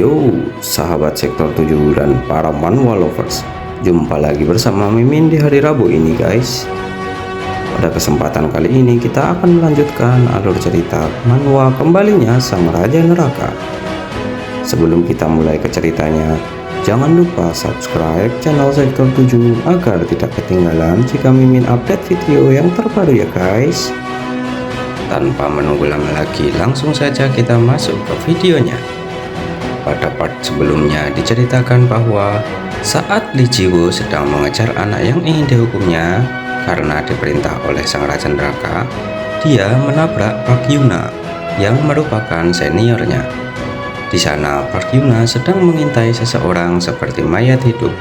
Yo, sahabat sektor 7 dan para manhwa lovers, jumpa lagi bersama Mimin di hari Rabu ini guys. Pada kesempatan kali ini kita akan melanjutkan alur cerita manhwa Kembalinya Sang Raja Neraka. Sebelum kita mulai ke ceritanya, jangan lupa subscribe channel sektor 7 agar tidak ketinggalan jika Mimin update video yang terbaru ya guys. Tanpa menunggu lama lagi, langsung saja kita masuk ke videonya. Pada part sebelumnya diceritakan bahwa saat Lee Jiwo sedang mengejar anak yang ingin dihukumnya karena diperintah oleh Sang Raja Neraka, dia menabrak Park Yuna yang merupakan seniornya. Di sana Park Yuna sedang mengintai seseorang seperti mayat hidup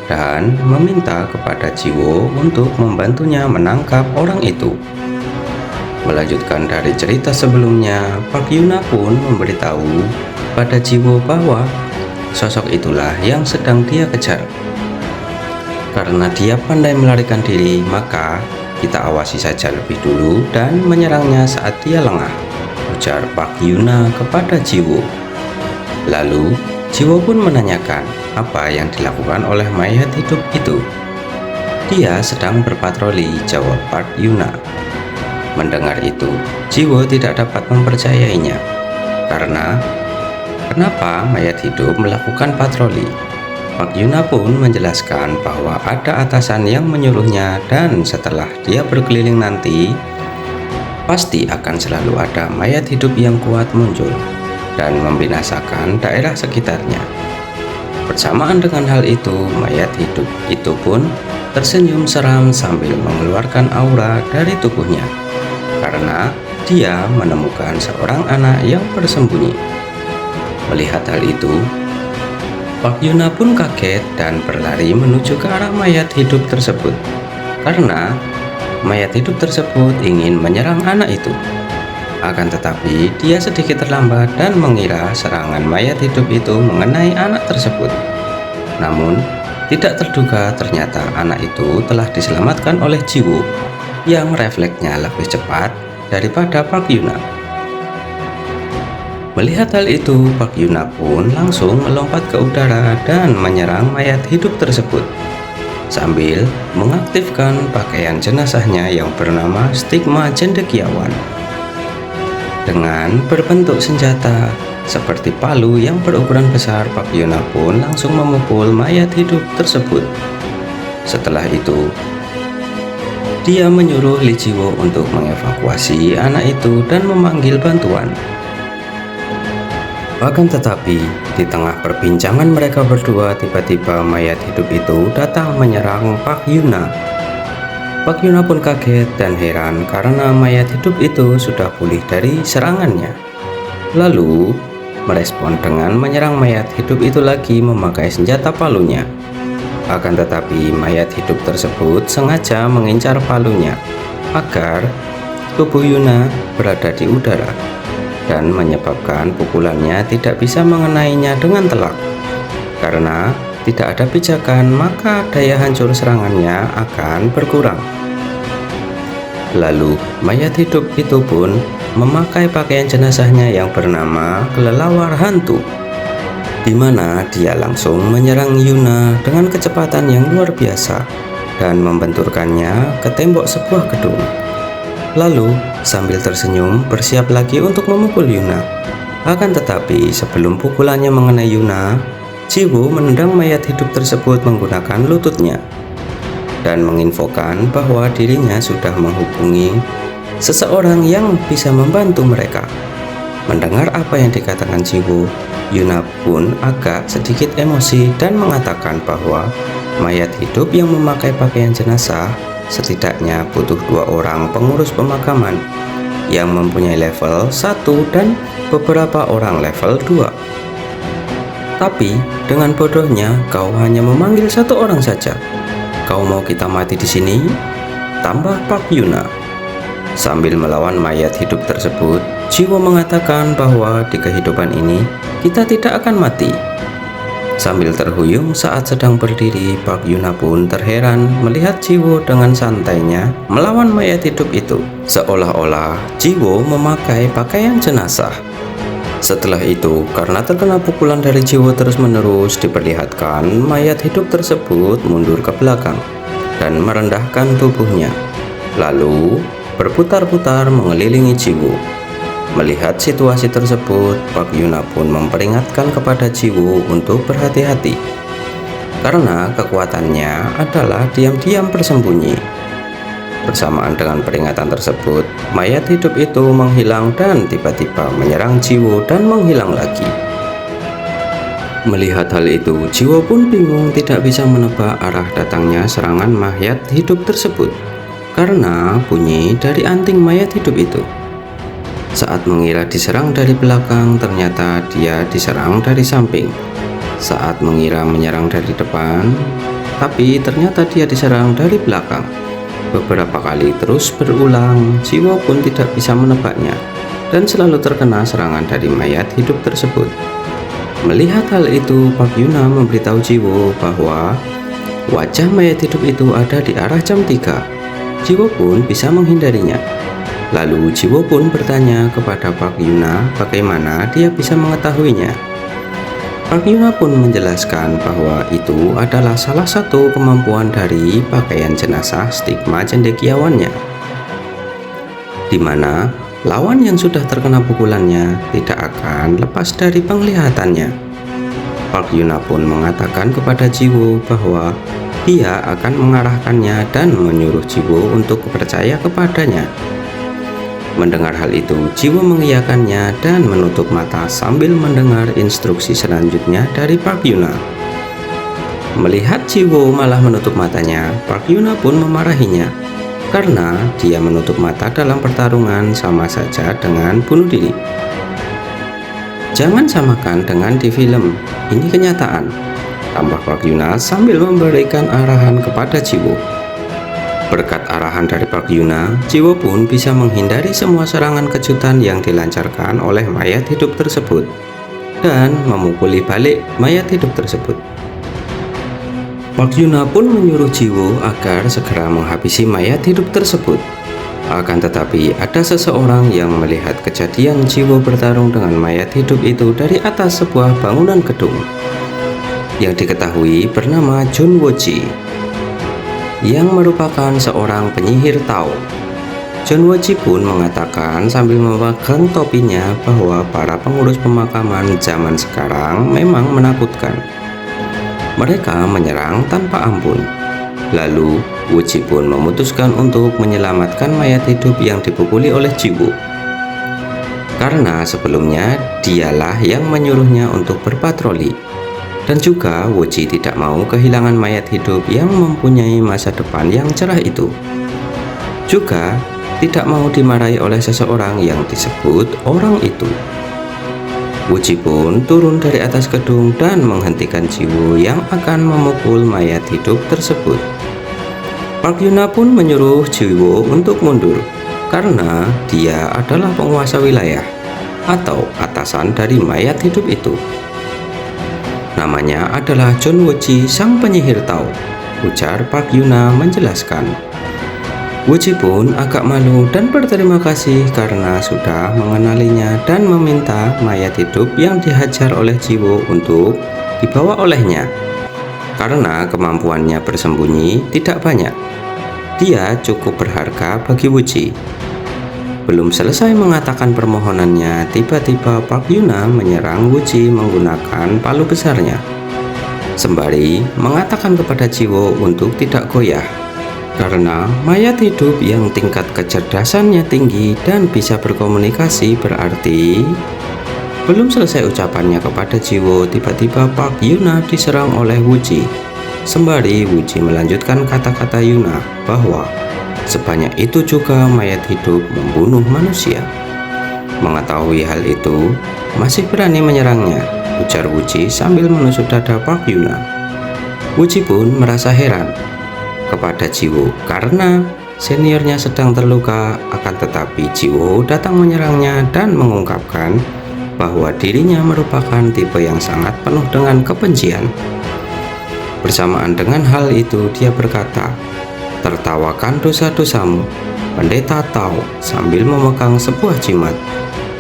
dan meminta kepada Jiwo untuk membantunya menangkap orang itu. Melanjutkan dari cerita sebelumnya, Park Yuna pun memberitahu pada Jiwo bahwa sosok itulah yang sedang dia kejar. Karena dia pandai melarikan diri, maka kita awasi saja lebih dulu dan menyerangnya saat dia lengah, ujar Park Yuna kepada Jiwo. Lalu Jiwo pun menanyakan apa yang dilakukan oleh mayat hidup itu. Dia sedang berpatroli, jawab Park Yuna. Mendengar itu, Jiwo tidak dapat mempercayainya. Karena kenapa mayat hidup melakukan patroli? Park Yuna pun menjelaskan bahwa ada atasan yang menyuruhnya dan setelah dia berkeliling nanti, pasti akan selalu ada mayat hidup yang kuat muncul dan membinasakan daerah sekitarnya. Bersamaan dengan hal itu, mayat hidup itu pun tersenyum seram sambil mengeluarkan aura dari tubuhnya. Karena dia menemukan seorang anak yang bersembunyi. Melihat hal itu, Park Yuna pun kaget dan berlari menuju ke arah mayat hidup tersebut. Karena mayat hidup tersebut ingin menyerang anak itu. Akan tetapi dia sedikit terlambat dan mengira serangan mayat hidup itu mengenai anak tersebut. Namun tidak terduga ternyata anak itu telah diselamatkan oleh Jiwo yang refleksnya lebih cepat daripada Park Yuna. Melihat hal itu, Park Yuna pun langsung melompat ke udara dan menyerang mayat hidup tersebut sambil mengaktifkan pakaian jenazahnya yang bernama stigma cendekiawan. Dengan berbentuk senjata seperti palu yang berukuran besar, Park Yuna pun langsung memukul mayat hidup tersebut. Setelah itu, dia menyuruh Lee Jiwo untuk mengevakuasi anak itu dan memanggil bantuan. Akan tetapi, di tengah perbincangan mereka berdua, tiba-tiba mayat hidup itu datang menyerang Park Yuna. Park Yuna pun kaget dan heran karena mayat hidup itu sudah pulih dari serangannya. Lalu, merespon dengan menyerang mayat hidup itu lagi memakai senjata palunya. Akan tetapi mayat hidup tersebut sengaja mengincar palunya agar tubuh Yuna berada di udara dan menyebabkan pukulannya tidak bisa mengenainya dengan telak. Karena tidak ada pijakan, maka daya hancur serangannya akan berkurang. Lalu mayat hidup itu pun memakai pakaian jenazahnya yang bernama kelelawar hantu, di mana dia langsung menyerang Yuna dengan kecepatan yang luar biasa dan membenturkannya ke tembok sebuah gedung. Lalu sambil tersenyum bersiap lagi untuk memukul Yuna. Akan tetapi sebelum pukulannya mengenai Yuna, Jiwo menendang mayat hidup tersebut menggunakan lututnya dan menginfokan bahwa dirinya sudah menghubungi seseorang yang bisa membantu mereka. Mendengar apa yang dikatakan Jiwo, Yuna pun agak sedikit emosi dan mengatakan bahwa mayat hidup yang memakai pakaian jenazah setidaknya butuh 2 orang pengurus pemakaman yang mempunyai level 1 dan beberapa orang level 2. Tapi dengan bodohnya kau hanya memanggil 1 orang saja. Kau mau kita mati di sini? Tambah Park Yuna. Sambil melawan mayat hidup tersebut, Jiwo mengatakan bahwa di kehidupan ini kita tidak akan mati. Sambil terhuyung saat sedang berdiri, Park Yuna pun terheran melihat Jiwo dengan santainya melawan mayat hidup itu, seolah-olah Jiwo memakai pakaian jenazah. Setelah itu, karena terkena pukulan dari Jiwo terus-menerus, diperlihatkan mayat hidup tersebut mundur ke belakang dan merendahkan tubuhnya, lalu berputar-putar mengelilingi Jiwo. Melihat situasi tersebut, Park Yuna pun memperingatkan kepada Jiwo untuk berhati-hati, karena kekuatannya adalah diam-diam bersembunyi. Bersamaan dengan peringatan tersebut, mayat hidup itu menghilang dan tiba-tiba menyerang Jiwo dan menghilang lagi. Melihat hal itu, Jiwo pun bingung, tidak bisa menebak arah datangnya serangan mayat hidup tersebut karena bunyi dari anting mayat hidup itu. Saat mengira diserang dari belakang, ternyata dia diserang dari samping. Saat mengira menyerang dari depan, tapi ternyata dia diserang dari belakang. Beberapa kali terus berulang, Jiwo pun tidak bisa menebaknya dan selalu terkena serangan dari mayat hidup tersebut. Melihat hal itu, Park Yuna memberitahu Jiwo bahwa wajah mayat hidup itu ada di arah jam 3. Jiwo pun bisa menghindarinya. Lalu Jiwo pun bertanya kepada Park Yuna bagaimana dia bisa mengetahuinya. Park Yuna pun menjelaskan bahwa itu adalah salah satu kemampuan dari pakaian jenazah stigma cendekiawannya, di mana lawan yang sudah terkena pukulannya tidak akan lepas dari penglihatannya. Park Yuna pun mengatakan kepada Jiwo bahwa dia akan mengarahkannya dan menyuruh Jiwo untuk percaya kepadanya. Mendengar hal itu, Jiwo mengiyakannya dan menutup mata sambil mendengar instruksi selanjutnya dari Park Yuna. Melihat Jiwo malah menutup matanya, Park Yuna pun memarahinya karena dia menutup mata dalam pertarungan sama saja dengan bunuh diri. Jangan samakan dengan di film, ini kenyataan, tambah Park Yuna sambil memberikan arahan kepada Jiwo. Berkat arahan dari Park Yuna, Jiwo pun bisa menghindari semua serangan kejutan yang dilancarkan oleh mayat hidup tersebut dan memukuli balik mayat hidup tersebut. Park Yuna pun menyuruh Jiwo agar segera menghabisi mayat hidup tersebut. Akan tetapi ada seseorang yang melihat kejadian Jiwo bertarung dengan mayat hidup itu dari atas sebuah bangunan gedung yang diketahui bernama Jun Woji, yang merupakan seorang penyihir Tao. Jun Woji pun mengatakan sambil memegang topinya bahwa para pengurus pemakaman zaman sekarang memang menakutkan. Mereka menyerang tanpa ampun. Lalu Woji pun memutuskan untuk menyelamatkan mayat hidup yang dipukuli oleh Jiwo, karena sebelumnya dialah yang menyuruhnya untuk berpatroli. Dan juga Woji tidak mau kehilangan mayat hidup yang mempunyai masa depan yang cerah itu. Juga tidak mau dimarahi oleh seseorang yang disebut orang itu. Woji pun turun dari atas gedung dan menghentikan Jiwo yang akan memukul mayat hidup tersebut. Park Yuna pun menyuruh Jiwo untuk mundur karena dia adalah penguasa wilayah atau atasan dari mayat hidup itu. Namanya adalah Jun Woji, sang penyihir Tao, ujar Park Yuna menjelaskan. Woji pun agak malu dan berterima kasih karena sudah mengenalinya dan meminta mayat hidup yang dihajar oleh Jiwo untuk dibawa olehnya. Karena kemampuannya bersembunyi tidak banyak, dia cukup berharga bagi Woji. Belum selesai mengatakan permohonannya, tiba-tiba Park Yuna menyerang Woji menggunakan palu besarnya, sembari mengatakan kepada Jiwo untuk tidak goyah, karena mayat hidup yang tingkat kecerdasannya tinggi dan bisa berkomunikasi berarti. Belum selesai ucapannya kepada Jiwo, tiba-tiba Park Yuna diserang oleh Woji, sembari Woji melanjutkan kata-kata Yuna bahwa sebanyak itu juga mayat hidup membunuh manusia. Mengetahui hal itu, masih berani menyerangnya, ujar Woji sambil menusuk dada Park Yuna. Woji pun merasa heran kepada Jiwo karena seniornya sedang terluka, akan tetapi Jiwo datang menyerangnya dan mengungkapkan bahwa dirinya merupakan tipe yang sangat penuh dengan kebencian. Bersamaan dengan hal itu, dia berkata, "Tertawakan dosa-dosamu, pendeta Tao," sambil memegang sebuah jimat.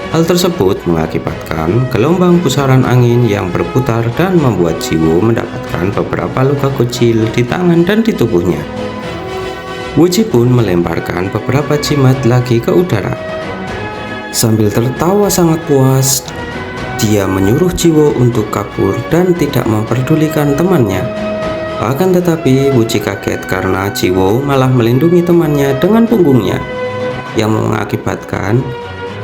Hal tersebut mengakibatkan gelombang pusaran angin yang berputar dan membuat Jiwo mendapatkan beberapa luka kecil di tangan dan di tubuhnya. Wuji pun melemparkan beberapa jimat lagi ke udara. Sambil tertawa sangat puas, dia menyuruh Jiwo untuk kabur dan tidak memperdulikan temannya. Akan tetapi Wuji kaget karena Jiwo malah melindungi temannya dengan punggungnya, yang mengakibatkan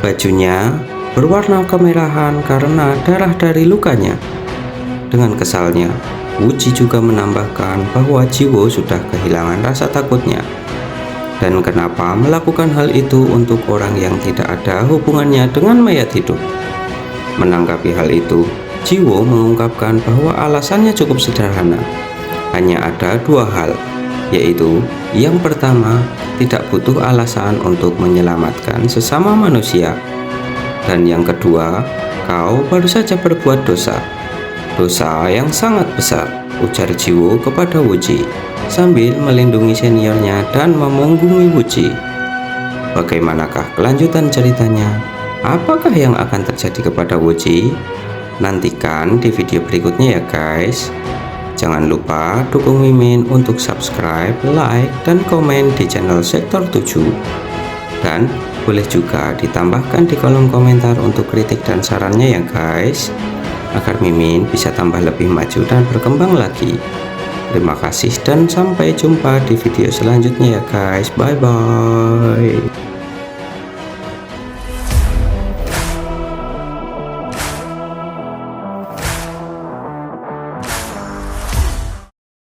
bajunya berwarna kemerahan karena darah dari lukanya. Dengan kesalnya, Wuji juga menambahkan bahwa Jiwo sudah kehilangan rasa takutnya. Dan kenapa melakukan hal itu untuk orang yang tidak ada hubungannya dengan mayat hidup? Menanggapi hal itu, Jiwo mengungkapkan bahwa alasannya cukup sederhana. Hanya ada dua hal, yaitu yang pertama, tidak butuh alasan untuk menyelamatkan sesama manusia. Dan yang kedua, kau baru saja berbuat dosa. Dosa yang sangat besar, ujar Jiwo kepada Wuji, sambil melindungi seniornya dan memunggungi Wuji. Bagaimanakah kelanjutan ceritanya? Apakah yang akan terjadi kepada Wuji? Nantikan di video berikutnya ya guys. Jangan lupa dukung Mimin untuk subscribe, like, dan komen di channel Sektor 7. Dan boleh juga ditambahkan di kolom komentar untuk kritik dan sarannya ya guys, agar Mimin bisa tambah lebih maju dan berkembang lagi. Terima kasih dan sampai jumpa di video selanjutnya ya guys. Bye bye.